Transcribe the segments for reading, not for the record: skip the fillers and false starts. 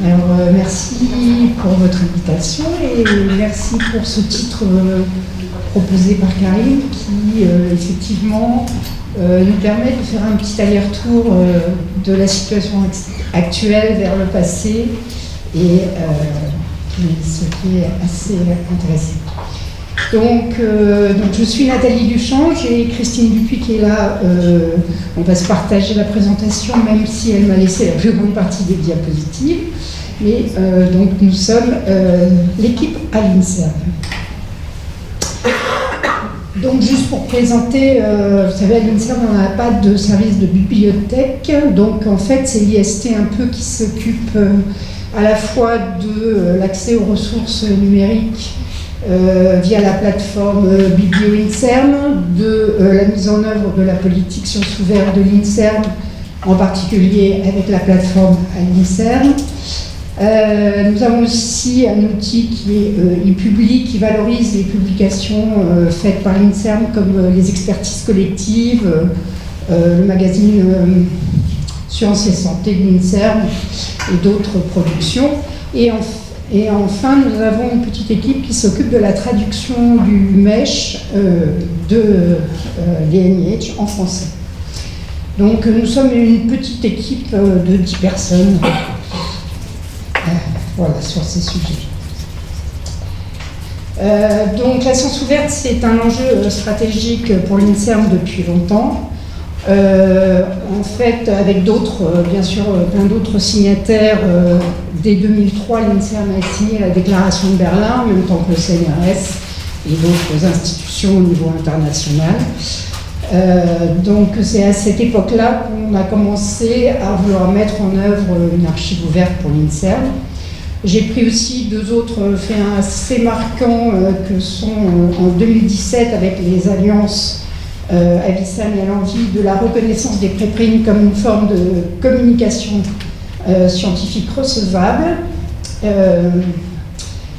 Alors, merci pour votre invitation et merci pour ce titre proposé par Karim qui, effectivement, nous permet de faire un petit aller-retour de la situation actuelle vers le passé et ce qui est assez intéressant. Donc, je suis Nathalie Duchamp, j'ai Christine Dupuis qui est là. On va se partager la présentation, même si elle m'a laissé la plus grande partie des diapositives. Mais donc nous sommes l'équipe à l'INSERM. Donc juste pour présenter, vous savez, à l'INSERM, on n'a pas de service de bibliothèque. Donc en fait, c'est l'IST un peu qui s'occupe à la fois de l'accès aux ressources numériques via la plateforme BiblioINSERM, de la mise en œuvre de la politique sciences ouvertes de l'INSERM, en particulier avec la plateforme à l'INSERM. Nous avons aussi un outil qui est e-public, qui valorise les publications faites par l'INSERM, comme les expertises collectives, le magazine Sciences et Santé de l'INSERM et d'autres productions. Et enfin, nous avons une petite équipe qui s'occupe de la traduction du MESH de l'INIH en français. Donc nous sommes une petite équipe de 10 personnes. Voilà, sur ces sujets. Donc la science ouverte, c'est un enjeu stratégique pour l'INSERM depuis longtemps. En fait, avec d'autres, bien sûr, plein d'autres signataires, dès 2003, l'INSERM a signé la déclaration de Berlin, en même temps que le CNRS et d'autres institutions au niveau international. Donc c'est à cette époque-là qu'on a commencé à vouloir mettre en œuvre une archive ouverte pour l'INSERM. J'ai pris aussi deux autres faits assez marquants que sont en 2017 avec les alliances Avicenne et l'envie de la reconnaissance des préprints comme une forme de communication scientifique recevable.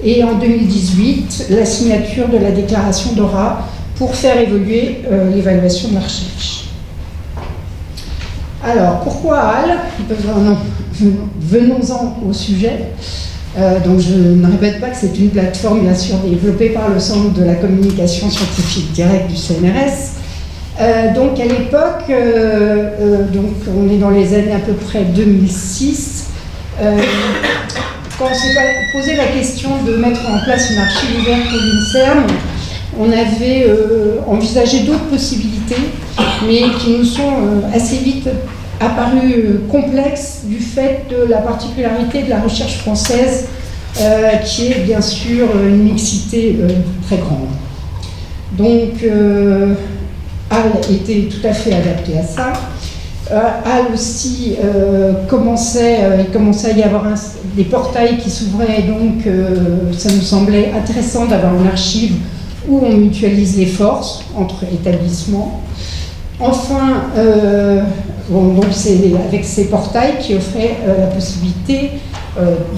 Et en 2018, la signature de la déclaration d'Ora pour faire évoluer l'évaluation de la recherche. Alors, pourquoi HAL? Venons-en au sujet. Donc, je ne répète pas que c'est une plateforme, bien sûr, développée par le Centre de la communication scientifique directe du CNRS. Donc, à l'époque, donc on est dans les années à peu près 2006, quand on s'est posé la question de mettre en place une archive ouverte pour l'INSERM, on avait envisagé d'autres possibilités, mais qui nous sont assez vite apparues complexes du fait de la particularité de la recherche française, qui est bien sûr une mixité très grande. Donc, HAL était tout à fait adapté à ça. HAL aussi il commençait à y avoir des portails qui s'ouvraient, donc ça nous semblait intéressant d'avoir une archive où on mutualise les forces entre établissements. Enfin, donc c'est avec ces portails qui offraient la possibilité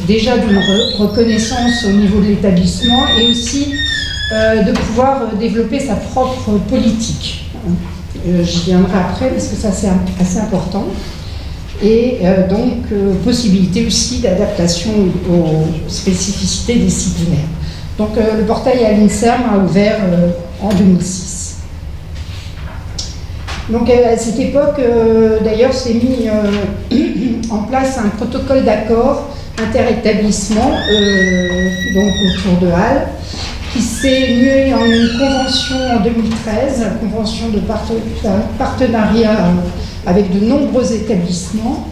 déjà d'une reconnaissance au niveau de l'établissement et aussi de pouvoir développer sa propre politique. J'y viendrai après parce que ça c'est assez important. Et donc possibilité aussi d'adaptation aux spécificités disciplinaires. Donc le portail à l'INSERM a ouvert en 2006. Donc à cette époque, d'ailleurs, s'est mis en place un protocole d'accord interétablissement donc autour de HAL, qui s'est mué en une convention en 2013, une convention de partenariat avec de nombreux établissements.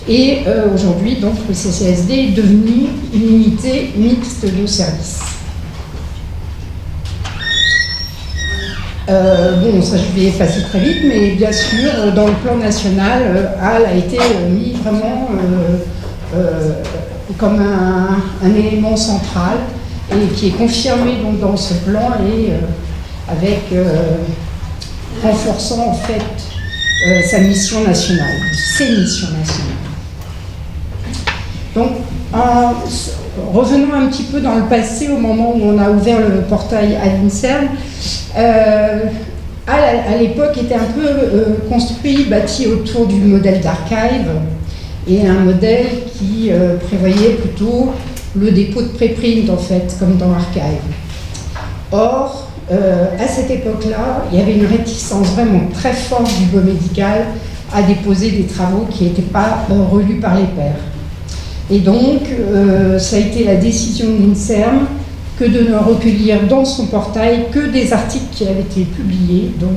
Et aujourd'hui, donc, le CCSD est devenu une unité mixte de services. Bon, ça je vais passer très vite, mais bien sûr, dans le plan national, HAL a été mis vraiment comme un élément central et qui est confirmé donc, dans ce plan et avec renforçant en fait sa mission nationale, ses missions nationales. Donc, revenons un petit peu dans le passé, au moment où on a ouvert le portail à l'INSERM. À l'époque était un peu construit, bâti autour du modèle d'archive, et un modèle qui prévoyait plutôt le dépôt de préprint, en fait, comme dans Archive. Or, à cette époque-là, il y avait une réticence vraiment très forte du biomédical à déposer des travaux qui n'étaient pas relus par les pairs. Et donc, ça a été la décision de l'INSERM que de ne recueillir dans son portail que des articles qui avaient été publiés donc,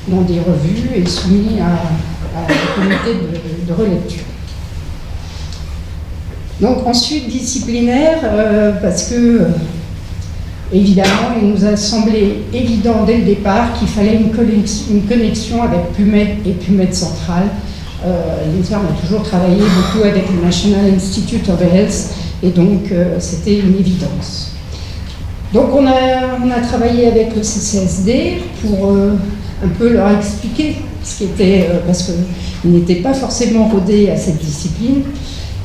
dans des revues et soumis à un comité de relecture. Donc ensuite, disciplinaire, parce que, évidemment, il nous a semblé évident dès le départ qu'il fallait une connexion avec PubMed et PubMed Central. L'INSERM a toujours travaillé beaucoup avec le National Institute of Health, et donc c'était une évidence. Donc on a travaillé avec le CCSD pour un peu leur expliquer ce qui était, parce qu'ils n'étaient pas forcément rodés à cette discipline.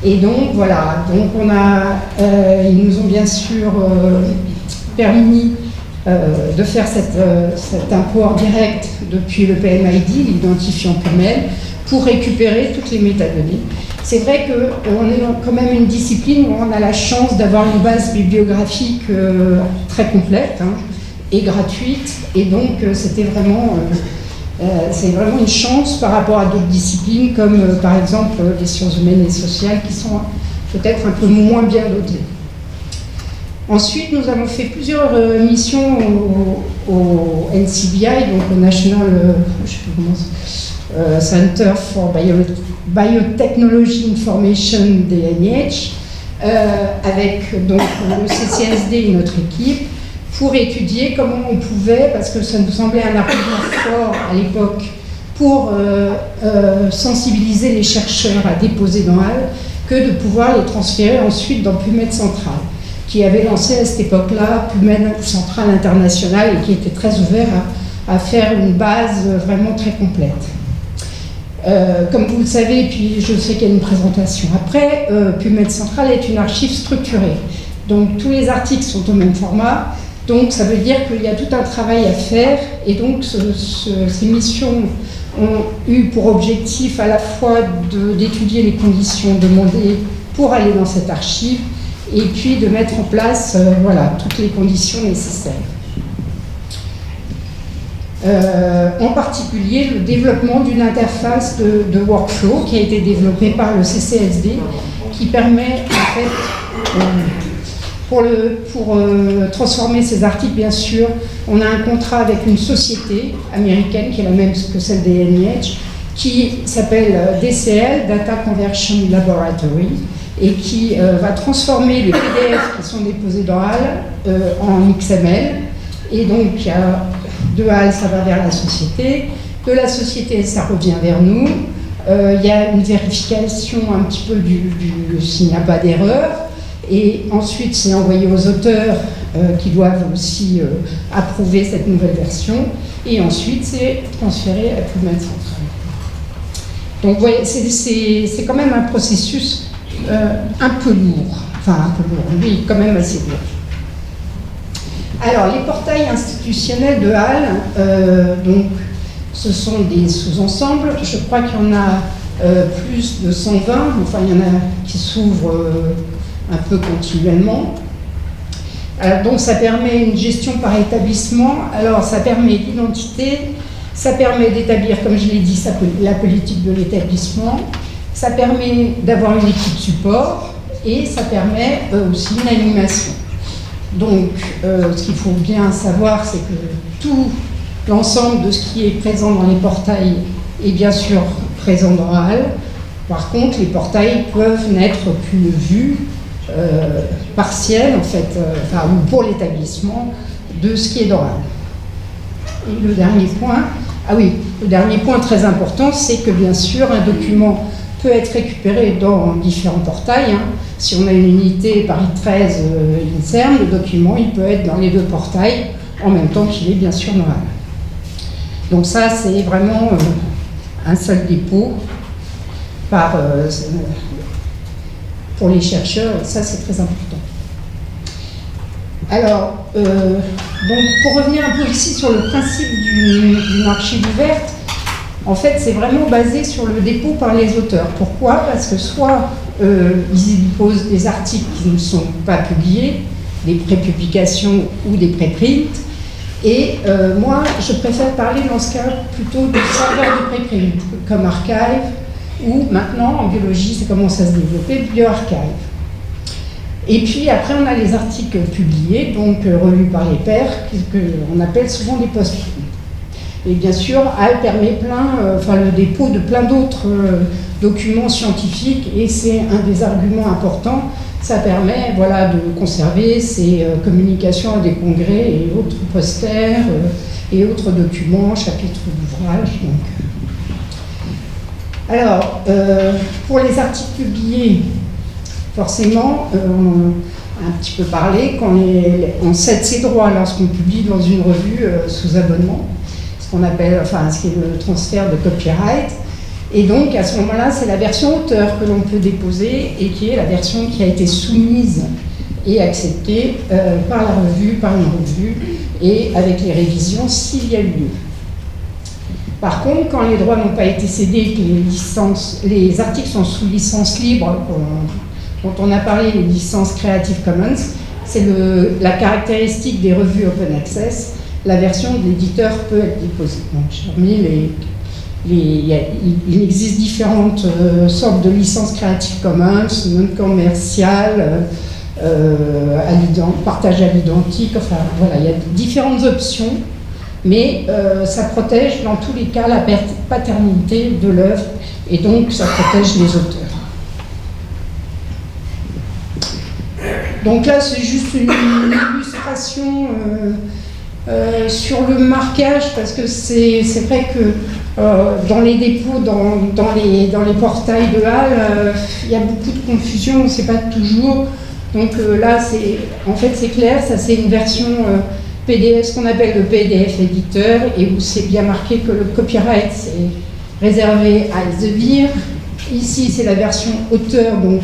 Et donc voilà, donc ils nous ont bien sûr permis de faire cet import direct depuis le PMID, l'identifiant PubMed, pour récupérer toutes les métadonnées. C'est vrai qu'on est quand même une discipline où on a la chance d'avoir une base bibliographique très complète et gratuite, et donc c'est vraiment une chance par rapport à d'autres disciplines comme par exemple les sciences humaines et sociales qui sont peut-être un peu moins bien dotées. Ensuite, nous avons fait plusieurs missions au NCBI, donc au National Center for Biotechnology Information des NIH, avec donc le CCSD et notre équipe, pour étudier comment on pouvait, parce que ça nous semblait un argument fort à l'époque, pour sensibiliser les chercheurs à déposer dans HAL, que de pouvoir les transférer ensuite dans PubMed Central, qui avait lancé à cette époque-là PubMed Central International et qui était très ouvert à faire une base vraiment très complète. Comme vous le savez, et puis je sais qu'il y a une présentation après, PubMed Central est une archive structurée. Donc tous les articles sont au même format, donc ça veut dire qu'il y a tout un travail à faire, et donc ces missions ont eu pour objectif à la fois d'étudier les conditions demandées pour aller dans cette archive, et puis de mettre en place toutes les conditions nécessaires. En particulier le développement d'une interface de workflow qui a été développée par le CCSD, qui permet en fait, pour transformer ces articles, bien sûr, on a un contrat avec une société américaine qui est la même que celle des NIH, qui s'appelle DCL, Data Conversion Laboratory, et qui va transformer les PDF qui sont déposés dans HAL en XML. Et donc, de HAL, ça va vers la société. De la société, ça revient vers nous. Il y a une vérification un petit peu s'il n'y a pas d'erreur. Et ensuite, c'est envoyé aux auteurs qui doivent aussi approuver cette nouvelle version. Et ensuite, c'est transféré à PubMed Central. Donc, vous voyez, c'est quand même un processus un peu lourd. Enfin, un peu lourd, oui, quand même assez lourd. Alors, les portails institutionnels de HAL, donc, ce sont des sous-ensembles. Je crois qu'il y en a plus de 120, enfin, il y en a qui s'ouvrent un peu continuellement. Alors, donc, ça permet une gestion par établissement. Alors, ça permet l'identité, ça permet d'établir, comme je l'ai dit, la politique de l'établissement, ça permet d'avoir une équipe support et ça permet aussi une animation. Donc, ce qu'il faut bien savoir, c'est que tout l'ensemble de ce qui est présent dans les portails est bien sûr présent dans HAL. Par contre, les portails peuvent n'être qu'une vue partielle, en fait, ou pour l'établissement, de ce qui est dans HAL. Et le dernier point, le dernier point très important, c'est que bien sûr, un document peut être récupéré dans différents portails. Si on a une unité Paris 13 INSERM, le document il peut être dans les deux portails en même temps qu'il est bien sûr dans HAL. Donc ça, c'est vraiment un seul dépôt pour les chercheurs, et ça c'est très important. Alors, donc pour revenir un peu ici sur le principe d'une archive ouverte, En fait, c'est vraiment basé sur le dépôt par les auteurs. Pourquoi? Parce que soit ils y déposent des articles qui ne sont pas publiés, des prépublications ou des préprints. Et moi, je préfère parler dans ce cas plutôt de serveurs de préprint, comme Archive, ou maintenant, en biologie, ça commence à se développer, BioArchive. Et puis après, on a les articles publiés, donc relus par les pairs, qu'on appelle souvent des post-prints. Et bien sûr, HAL permet le dépôt de plein d'autres documents scientifiques, et c'est un des arguments importants. Ça permet de conserver ces communications à des congrès et autres posters et autres documents, chapitres d'ouvrages. Alors, pour les articles publiés, forcément, on a un petit peu parlé, quand on cède ses droits lorsqu'on publie dans une revue sous abonnement, ce qu'on appelle, ce qui est le transfert de copyright. Et donc, à ce moment-là, c'est la version auteur que l'on peut déposer et qui est la version qui a été soumise et acceptée par la revue, par une revue, et avec les révisions s'il y a eu lieu. Par contre, quand les droits n'ont pas été cédés, que les articles sont sous licence libre, dont on a parlé, les licences Creative Commons, c'est la caractéristique des revues Open Access, la version de l'éditeur peut être déposée. Donc, j'ai remis il existe différentes sortes de licences Creative Commons, non commerciales, partage à l'identique, il y a différentes options, mais ça protège dans tous les cas la paternité de l'œuvre et donc ça protège les auteurs. Donc là, c'est juste une illustration sur le marquage, parce que c'est vrai que dans les dépôts, dans les portails de HAL, il y a beaucoup de confusion, on ne sait pas toujours. Donc là, c'est clair, ça c'est une version PDF, ce qu'on appelle le PDF éditeur, et où c'est bien marqué que le copyright c'est réservé à Elsevier. Ici, c'est la version auteur donc,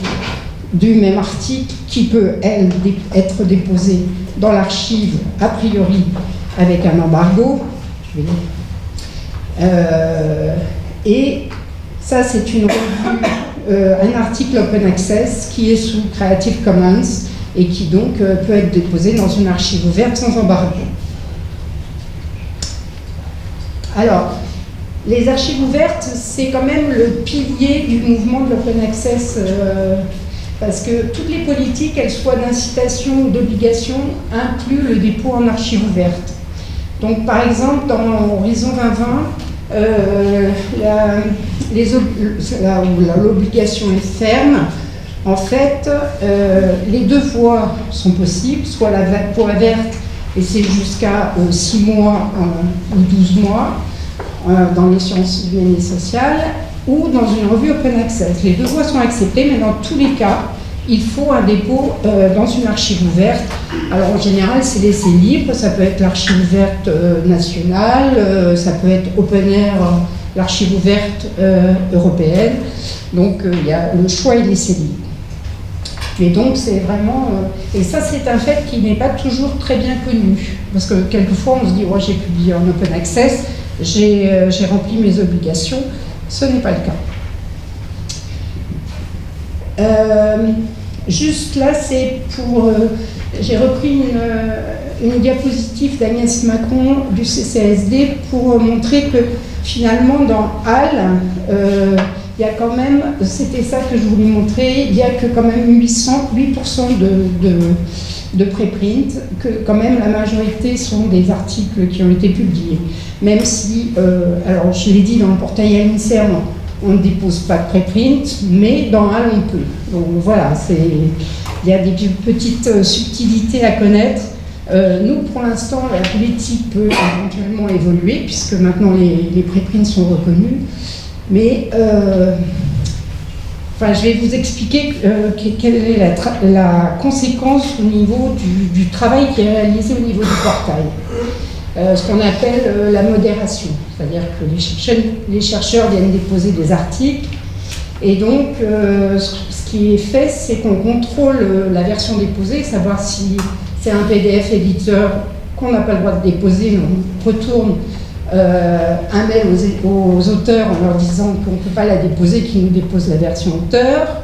du même article qui peut, elle, être déposée dans l'archive, a priori, avec un embargo. Et ça, c'est une revue, un article Open Access qui est sous Creative Commons et qui donc peut être déposé dans une archive ouverte sans embargo. Alors, les archives ouvertes, c'est quand même le pilier du mouvement de l'Open Access, parce que toutes les politiques, qu'elles soient d'incitation ou d'obligation, incluent le dépôt en archive ouverte. Donc, par exemple, dans Horizon 2020, l'obligation est ferme. En fait, les deux voies sont possibles, soit la voie verte, et c'est jusqu'à 6 mois ou 12 mois dans les sciences humaines et sociales, ou dans une revue Open Access. Les deux voies sont acceptées, mais dans tous les cas, il faut un dépôt dans une archive ouverte. Alors en général, c'est laissé libre, ça peut être l'archive ouverte nationale, ça peut être Open Air, l'archive ouverte européenne. Donc le choix est laissé libre. Mais donc c'est vraiment... et ça, c'est un fait qui n'est pas toujours très bien connu. Parce que quelquefois, on se dit, j'ai publié en Open Access, j'ai rempli mes obligations. Ce n'est pas le cas. Juste là, c'est pour... j'ai repris une diapositive d'Agnès Macron du CCSD pour montrer que finalement, dans HAL, il y a quand même, c'était ça que je voulais montrer, il y a que quand même 8% de préprint, que quand même la majorité sont des articles qui ont été publiés. Même si, alors je l'ai dit dans le portail ANICERM, on ne dépose pas de préprint, mais dans HAL on peut. Donc voilà, il y a des petites subtilités à connaître. Nous, pour l'instant, la politique peut éventuellement évoluer, puisque maintenant les préprints sont reconnus. Mais je vais vous expliquer quelle est la conséquence au niveau du travail qui est réalisé au niveau du portail. Ce qu'on appelle la modération, c'est-à-dire que les chercheurs viennent déposer des articles, et donc ce qui est fait, c'est qu'on contrôle la version déposée, savoir si c'est un PDF éditeur qu'on n'a pas le droit de déposer, on retourne un mail aux auteurs en leur disant qu'on ne peut pas la déposer, qu'ils nous déposent la version auteur.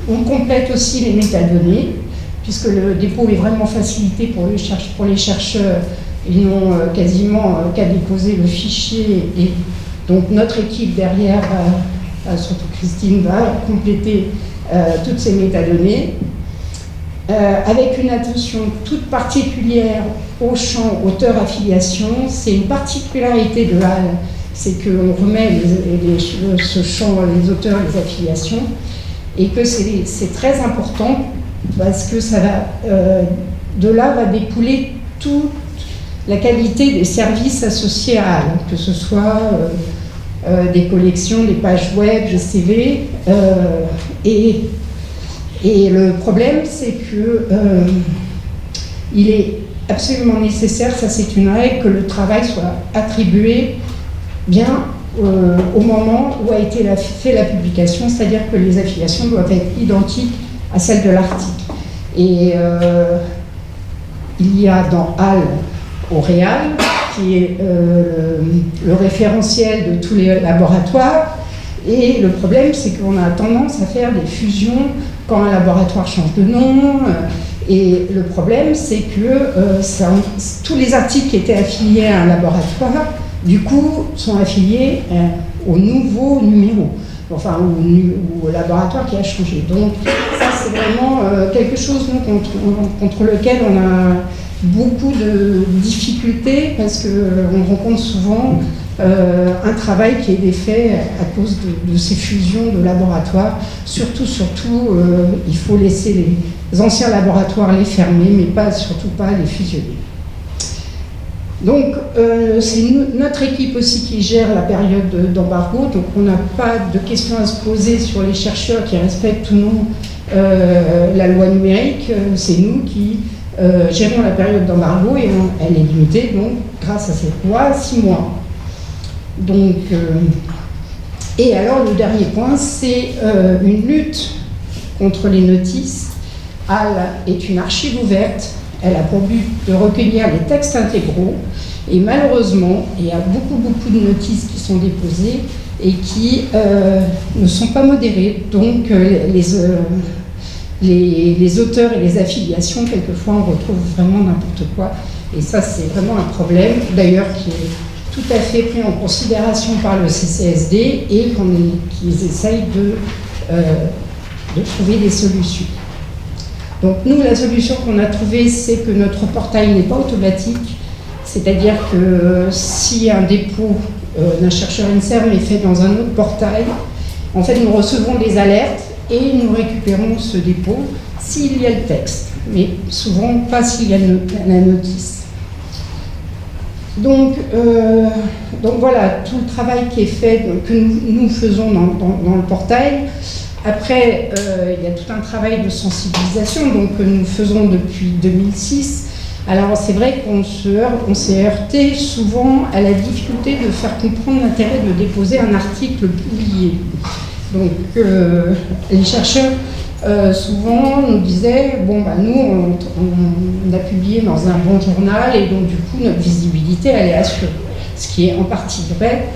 On complète aussi les métadonnées, puisque le dépôt est vraiment facilité pour les chercheurs. Ils n'ont quasiment qu'à déposer le fichier, et donc notre équipe derrière, surtout Christine, va compléter toutes ces métadonnées, avec une attention toute particulière au champ auteur-affiliation. C'est une particularité de HAL, c'est qu'on remet ce champ, les auteurs, les affiliations, et que c'est très important, parce que ça va, de là va découler toute la qualité des services associés à HAL, que ce soit des collections, des pages web, des CV, et le problème, c'est que il est absolument nécessaire, ça c'est une règle, que le travail soit attribué bien au moment où a été fait la publication, c'est-à-dire que les affiliations doivent être identiques à celles de l'article. Et il y a dans HAL Auréal, qui est le référentiel de tous les laboratoires, et le problème, c'est qu'on a tendance à faire des fusions quand un laboratoire change de nom, et le problème, c'est que tous les articles qui étaient affiliés à un laboratoire, du coup, sont affiliés au nouveau numéro, enfin au laboratoire qui a changé. Donc ça, c'est vraiment quelque chose contre lequel on a beaucoup de difficultés, parce qu'on rencontre souvent un travail qui est défait à cause de ces fusions de laboratoires. Surtout, il faut laisser les anciens laboratoires les fermer, mais surtout pas les fusionner. Donc, c'est notre équipe aussi qui gère la période d'embargo, donc on n'a pas de questions à se poser sur les chercheurs qui respectent ou non la loi numérique. C'est nous qui gérons la période d'embargo, et elle est limitée, donc, grâce à cette loi, à 6 mois. Donc, et alors, le dernier point, c'est une lutte contre les notices. HAL est une archive ouverte. Elle a pour but de recueillir les textes intégraux, et malheureusement, il y a beaucoup de notices qui sont déposées et qui ne sont pas modérées. Donc les auteurs et les affiliations, quelquefois, on retrouve vraiment n'importe quoi. Et ça, c'est vraiment un problème, d'ailleurs, qui est tout à fait pris en considération par le CCSD, et qu'ils essayent de trouver des solutions. Donc nous, la solution qu'on a trouvée, c'est que notre portail n'est pas automatique, c'est-à-dire que si un dépôt d'un chercheur INSERM est fait dans un autre portail, en fait, nous recevons des alertes et nous récupérons ce dépôt s'il y a le texte, mais souvent pas s'il y a la notice. Donc voilà, tout le travail qui est fait, que nous faisons dans le portail. Après, il y a tout un travail de sensibilisation que nous faisons depuis 2006. Alors c'est vrai qu'on s'est heurté souvent à la difficulté de faire comprendre l'intérêt de déposer un article publié. Donc les chercheurs souvent nous disaient, nous on a publié dans un bon journal, et donc du coup notre visibilité elle est assurée. Ce qui est en partie vrai,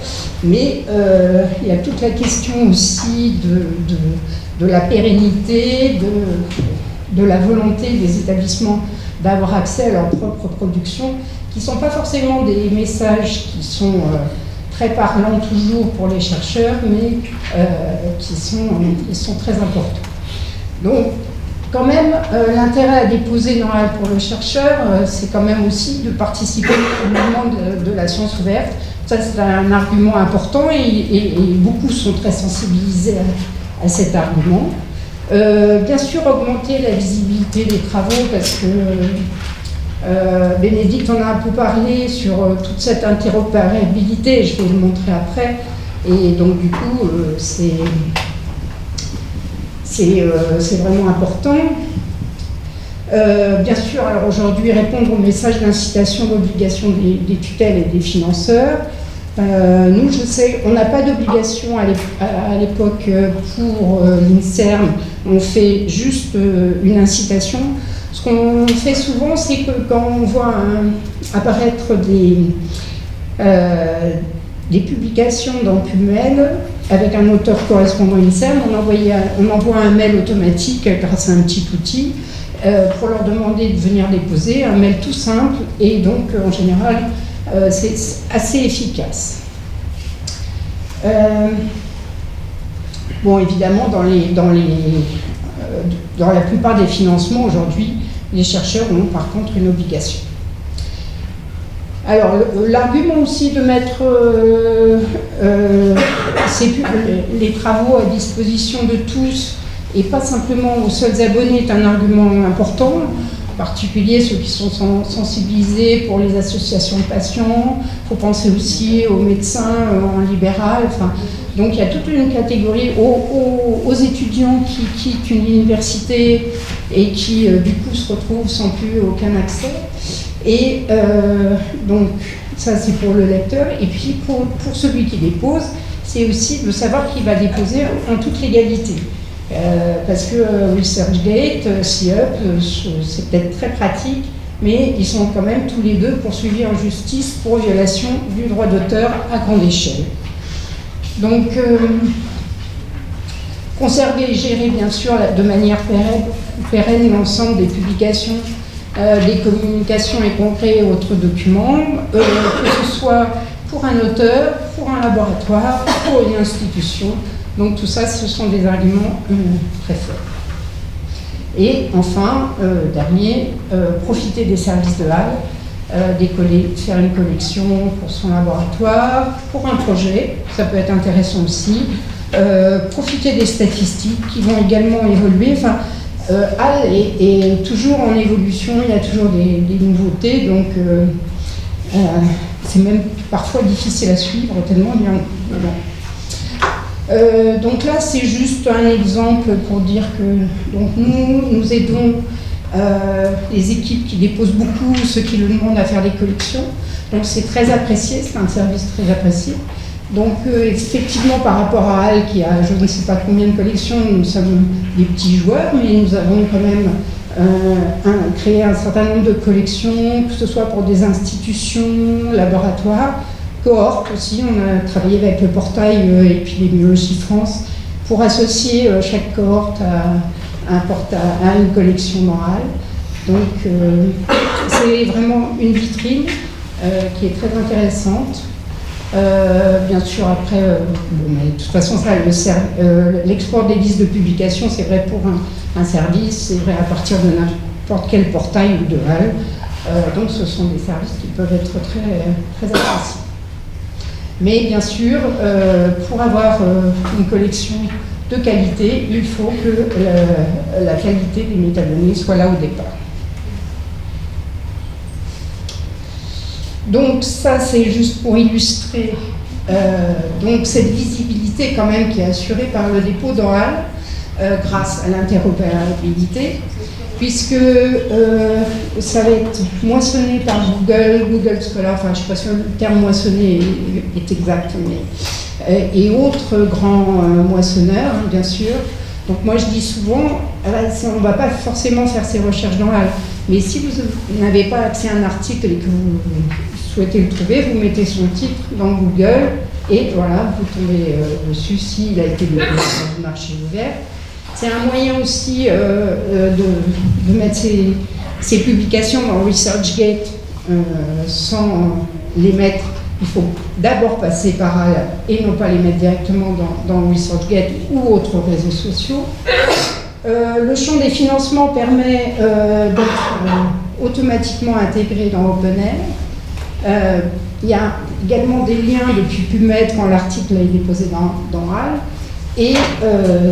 mais il y a toute la question aussi de la pérennité, de la volonté des établissements d'avoir accès à leur propre production, qui ne sont pas forcément des messages qui sont très parlants toujours pour les chercheurs, mais qui sont très importants. Donc, quand même, l'intérêt à déposer dans HAL pour le chercheur, c'est quand même aussi de participer au mouvement de la science ouverte. Ça, c'est un argument important, et beaucoup sont très sensibilisés à cet argument. Bien sûr, augmenter la visibilité des travaux, parce que Bénédicte en a un peu parlé sur toute cette interopérabilité, et je vais le montrer après. Et donc, du coup, c'est vraiment important. Bien sûr, alors aujourd'hui, répondre aux messages d'incitation d'obligation des tutelles et des financeurs. Nous, je sais, on n'a pas d'obligation à l'époque pour l'INSERM, on fait juste une incitation. Ce qu'on fait souvent, c'est que quand on voit apparaître des publications dans PubMed avec un auteur correspondant INSERM. On envoie un mail automatique grâce à un petit outil pour leur demander de venir déposer, un mail tout simple, et donc en général c'est assez efficace. Bon, évidemment, dans la plupart des financements aujourd'hui, les chercheurs ont par contre une obligation. Alors, l'argument aussi de mettre les travaux à disposition de tous et pas simplement aux seuls abonnés est un argument important, en particulier ceux qui sont sensibilisés pour les associations de patients. Il faut penser aussi aux médecins en libéral. Enfin, donc il y a toute une catégorie aux étudiants qui quittent une université et qui du coup se retrouvent sans plus aucun accès. Et donc ça c'est pour le lecteur. Et puis pour celui qui dépose, c'est aussi de savoir qu'il va déposer en toute légalité. Parce que ResearchGate, CIUP, c'est peut-être très pratique, mais ils sont quand même tous les deux poursuivis en justice pour violation du droit d'auteur à grande échelle. Donc, conserver et gérer bien sûr de manière pérenne l'ensemble des publications, des communications et congrès et autres documents, que ce soit pour un auteur, pour un laboratoire, pour une institution. Donc tout ça, ce sont des arguments très forts. Et enfin, dernier, profiter des services de HAL, faire une collection pour son laboratoire, pour un projet, ça peut être intéressant aussi. Profiter des statistiques qui vont également évoluer. Enfin, HAL est toujours en évolution, il y a toujours des nouveautés, donc c'est même parfois difficile à suivre, tellement il y a donc là, c'est juste un exemple pour dire que donc nous aidons les équipes qui déposent beaucoup, ceux qui le demandent à faire des collections. Donc c'est très apprécié, c'est un service très apprécié. Donc effectivement, par rapport à HAL, qui a je ne sais pas combien de collections, nous sommes des petits joueurs, mais nous avons quand même créé un certain nombre de collections, que ce soit pour des institutions, laboratoires, cohortes aussi. On a travaillé avec le portail et puis l'Immunologie France pour associer chaque cohorte à une collection dans HAL. Donc c'est vraiment une vitrine qui est très intéressante. Bien sûr, après, mais de toute façon, l'export des listes de publication, c'est vrai pour un service, c'est vrai à partir de n'importe quel portail ou de HAL. Donc ce sont des services qui peuvent être très appréciés. Mais bien sûr, pour avoir une collection de qualité, il faut que la qualité des métadonnées soit là au départ. Donc ça, c'est juste pour illustrer donc cette visibilité quand même qui est assurée par le dépôt dans HAL grâce à l'interopérabilité, puisque ça va être moissonné par Google Scholar, enfin je ne sais pas si le terme moissonné est exact, mais, et autres grands moissonneurs, hein, bien sûr. Donc moi je dis souvent, on ne va pas forcément faire ces recherches dans HAL, mais si vous n'avez pas accès à un article et que vous souhaitez le trouver, vous mettez son titre dans Google et voilà, vous tombez dessus s'il a été dans le marché ouvert. C'est un moyen aussi de mettre ces publications dans ResearchGate sans les mettre. Il faut d'abord passer par HAL et non pas les mettre directement dans ResearchGate ou autres réseaux sociaux. Le champ des financements permet d'être automatiquement intégré dans OpenAir. Il y a également des liens depuis PubMed quand l'article est déposé dans HAL. Et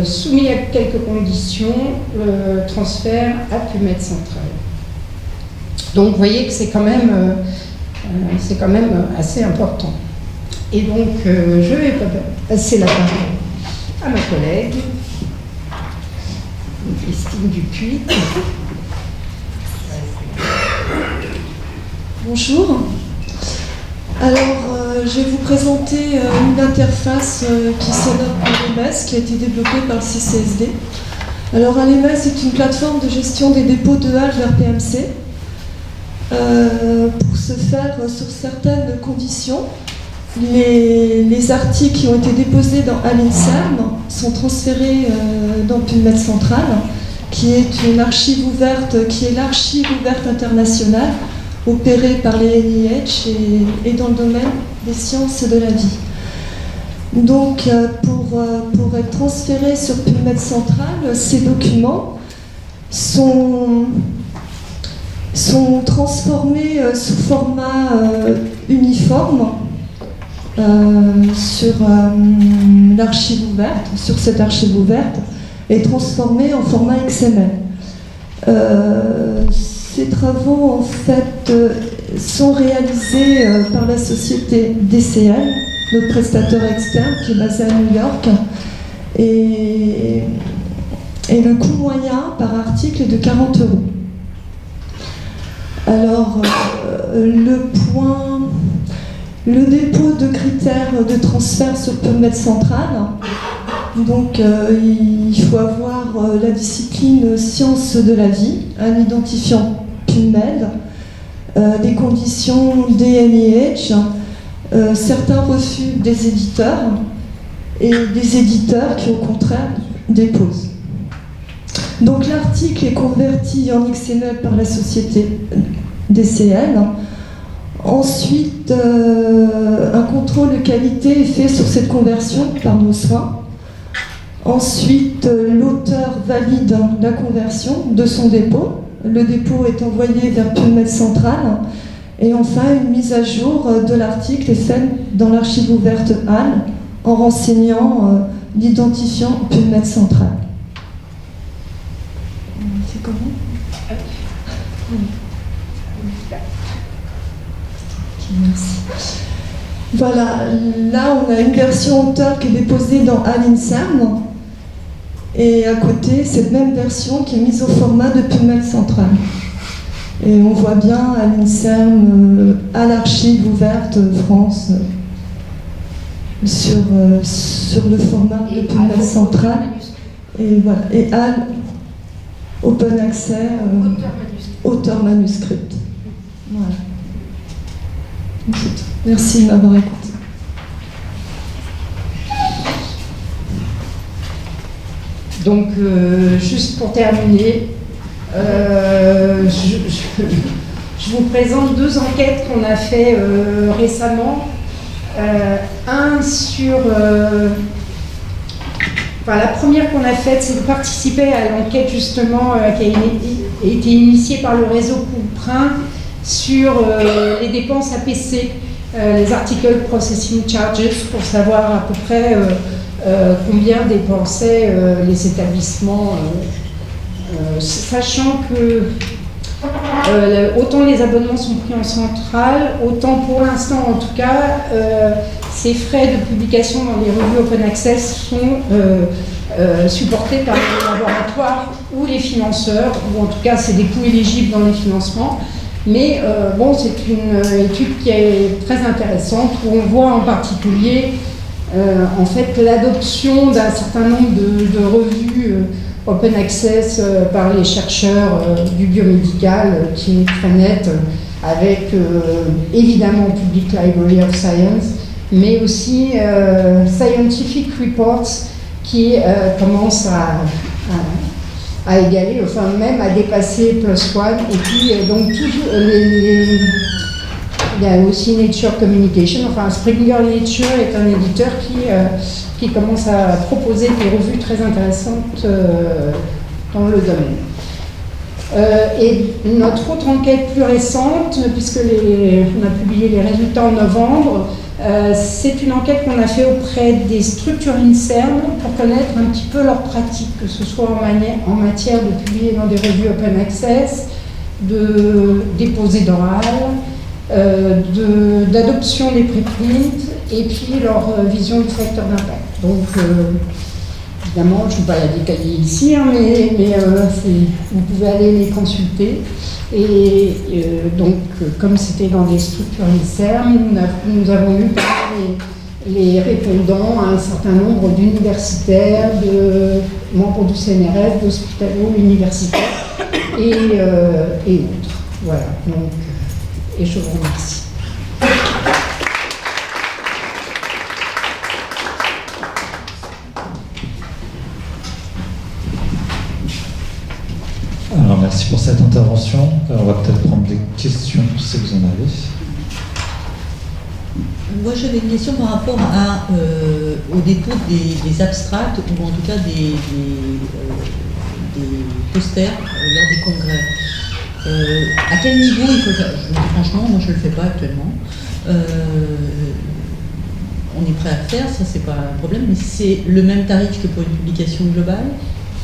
soumis à quelques conditions, le transfert à PubMed Central. Donc vous voyez que c'est quand même assez important. Et donc je vais passer la parole à ma collègue, Christine Dupuis. Bonjour. Alors, je vais vous présenter une interface qui s'appelle LMS, qui a été développée par le CCSD. Alors, LMS est une plateforme de gestion des dépôts de HAL vers PMC. pour ce faire sur certaines conditions. Les articles qui ont été déposés à l'INSERM sont transférés dans PubMed Central, qui est une archive ouverte, qui est l'archive ouverte internationale opérée par les NIH et dans le domaine des sciences de la vie. Donc, pour être transférés sur PubMed Central, ces documents sont transformés sous format uniforme sur l'archive ouverte, sur cette archive ouverte, et transformés en format XML. Ces travaux, en fait, sont réalisés par la société DCL, notre prestataire externe qui est basé à New York, et le coût moyen par article est de 40 €. Alors, le dépôt de critères de transfert sur PubMed Central, donc il faut avoir la discipline sciences de la vie, un identifiant PubMed, des conditions DNIH, certains refus des éditeurs et des éditeurs qui au contraire déposent. Donc l'article est converti en XML par la société DCL. Ensuite, un contrôle de qualité est fait sur cette conversion par nos soins. Ensuite, l'auteur valide la conversion de son dépôt. Le dépôt est envoyé vers PubMed Central. Et enfin, une mise à jour de l'article est faite dans l'archive ouverte HAL en renseignant l'identifiant PubMed Central. C'est comment ? Merci. Voilà, là on a une version auteur qui est déposée dans l'INSERM et à côté cette même version qui est mise au format de PubMed Central. Et on voit bien à l'INSERM, à l'archive ouverte France, sur le format de PubMed Central. Et voilà, et Open Access, auteur manuscript. Voilà. Merci de m'avoir écouté. Donc, juste pour terminer, je vous présente deux enquêtes qu'on a fait récemment. Un sur... la première qu'on a faite, c'est de participer à l'enquête justement qui a été initiée par le réseau Couperin sur les dépenses APC, les Article Processing Charges, pour savoir à peu près combien dépensaient les établissements, sachant que autant les abonnements sont pris en centrale, autant pour l'instant en tout cas, ces frais de publication dans les revues Open Access sont supportés par les laboratoires ou les financeurs, ou en tout cas c'est des coûts éligibles dans les financements. Mais bon, c'est une étude qui est très intéressante, où on voit en particulier en fait l'adoption d'un certain nombre de revues Open Access par les chercheurs du biomédical, qui est très nette, avec évidemment Public Library of Science, mais aussi Scientific Reports, qui commence à égaler, enfin même à dépasser +1, et puis donc il y a aussi Nature Communication, enfin Springer Nature est un éditeur qui commence à proposer des revues très intéressantes dans le domaine. Et notre autre enquête plus récente, puisque on a publié les résultats en novembre, c'est une enquête qu'on a fait auprès des structures INSERM pour connaître un petit peu leurs pratiques, que ce soit en matière de publier dans des revues Open Access, de déposer d'oral, d'adoption des préprints, et puis leur vision du facteur d'impact. Donc, évidemment, je ne vais pas la détailler ici, hein, mais vous pouvez aller les consulter. Et donc, comme c'était dans des structures INSERM, nous avons eu les répondants à un certain nombre d'universitaires, de membres du CNRS, d'hospitalo universitaires et autres. Voilà. Donc, Et je vous remercie. Alors, merci pour cette intervention. On va peut-être prendre des questions si vous en avez. Moi, j'avais une question par rapport au dépôt des abstracts, ou en tout cas des posters lors des congrès. À quel niveau il faut le faire? Je vous dis franchement, moi je ne le fais pas actuellement. On est prêt à le faire, ça c'est pas un problème, mais c'est le même tarif que pour une publication globale,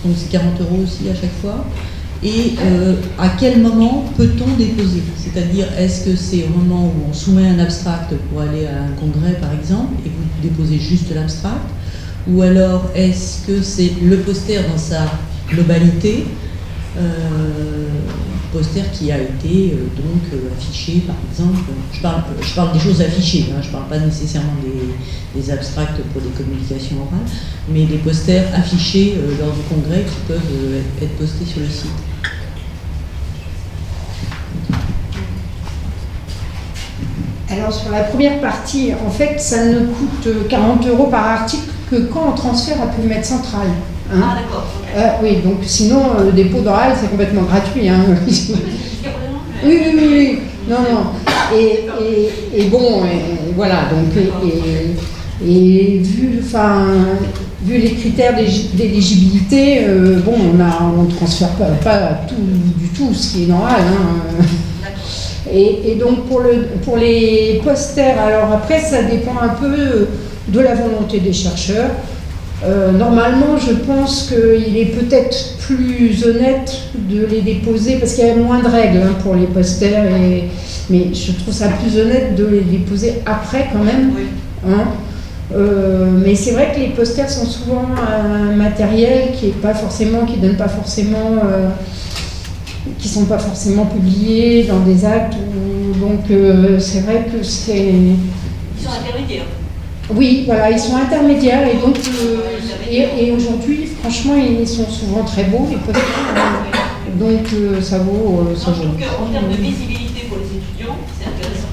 donc c'est 40 € aussi à chaque fois. Et à quel moment peut-on déposer? C'est-à-dire, est-ce que c'est au moment où on soumet un abstract pour aller à un congrès, par exemple, et vous déposez juste l'abstract? Ou alors, est-ce que c'est le poster dans sa globalité, poster qui a été affiché, par exemple? Je parle des choses affichées, hein, je ne parle pas nécessairement des abstracts pour des communications orales, mais des posters affichés lors du congrès qui peuvent être postés sur le site. Alors sur la première partie, en fait, ça ne coûte 40 € par article que quand on transfère à Pubmed Central. Hein. Ah d'accord. Oui, donc sinon, le dépôt d'oral, c'est complètement gratuit. Hein. Oui. Non. Et bon, et voilà, donc, et vu les critères d'éligibilité, on ne transfère pas tout, du tout ce qui est normal. Hein. Et donc pour les posters, alors après ça dépend un peu de la volonté des chercheurs. Normalement, je pense qu'il est peut-être plus honnête de les déposer parce qu'il y a moins de règles hein, pour les posters, mais je trouve ça plus honnête de les déposer après quand même. Oui. Hein. Mais c'est vrai que les posters sont souvent un matériel qui donne pas forcément, qui sont pas forcément publiés dans des actes. Donc c'est vrai que c'est. Ils sont intermédiaires. Oui, voilà, ils sont intermédiaires et donc et aujourd'hui, franchement, ils sont souvent très beaux les posters. Donc ça vaut. Je trouve qu'en termes de visibilité pour les étudiants, c'est intéressant.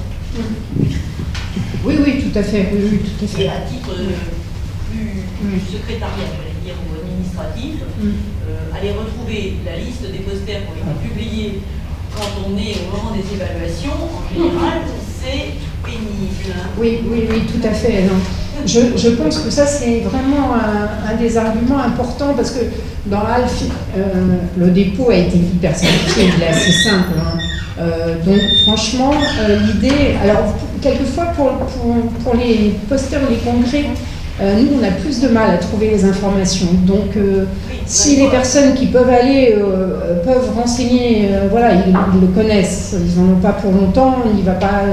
Oui, tout à fait. Et à titre plus secrétariat, j'allais dire, ou administratif, aller retrouver la liste des posters qui ont été publiés quand on est au moment des évaluations, en général, c'est pénible. Oui, tout à fait. Non. Je pense que ça, c'est vraiment un des arguments importants parce que dans ALF, le dépôt a été hyper simplifié, il est assez simple. Hein. Donc, franchement, l'idée. Alors, quelquefois, pour les posters ou les congrès, nous, on a plus de mal à trouver les informations. Donc, si les personnes qui peuvent aller peuvent renseigner, voilà, ils le connaissent, ils n'en ont pas pour longtemps, on n'y va pas.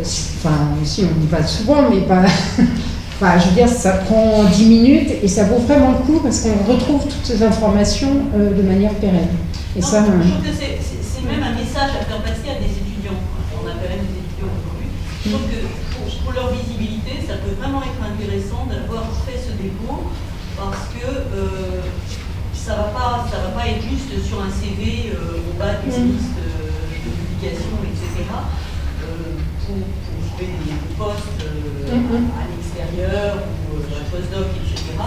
Si on y va souvent, mais pas. Je veux dire, ça prend 10 minutes et ça vaut vraiment le coup parce qu'on retrouve toutes ces informations de manière pérenne. Et non, ça, je trouve que c'est même un message à faire passer à des étudiants. On a quand même des étudiants aujourd'hui. Je trouve que pour leur visibilité, ça peut vraiment être intéressant d'avoir fait ce dépôt parce que ça va pas être juste sur un CV au bas d'une liste de publications, etc. Pour trouver des postes à l'extérieur ou un postdoc, etc.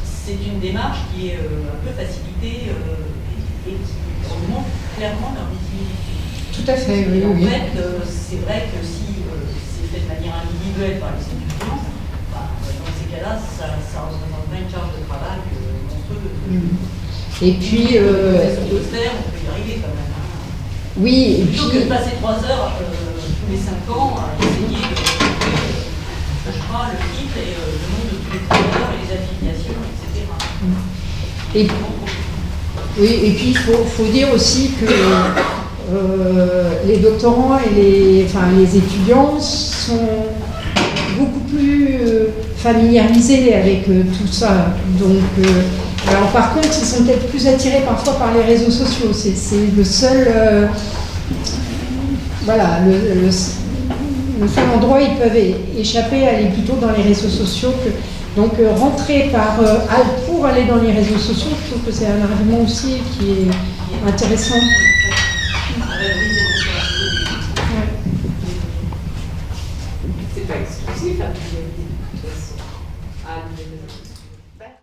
C'est une démarche qui est un peu facilitée et qui montre clairement leur visibilité. tout à fait, oui. En fait, c'est vrai que si c'est fait de manière individuelle par les étudiants, dans ces cas-là, ça représente une charge de travail monstrueuse. Et puis. On peut y arriver quand même. Oui, et Plutôt puis. que de passer 3 heures tous les 5 ans à essayer de le titre et le nom de tous les travailleurs et les affiliations, etc. Et puis il faut dire aussi que les doctorants et les étudiants sont beaucoup plus familiarisés avec tout ça. Donc, alors par contre, ils sont peut-être plus attirés parfois par les réseaux sociaux. C'est le seul. Voilà, le seul endroit où ils peuvent échapper à aller plutôt dans les réseaux sociaux. Donc rentrer pour aller dans les réseaux sociaux, je trouve que c'est un argument aussi qui est intéressant.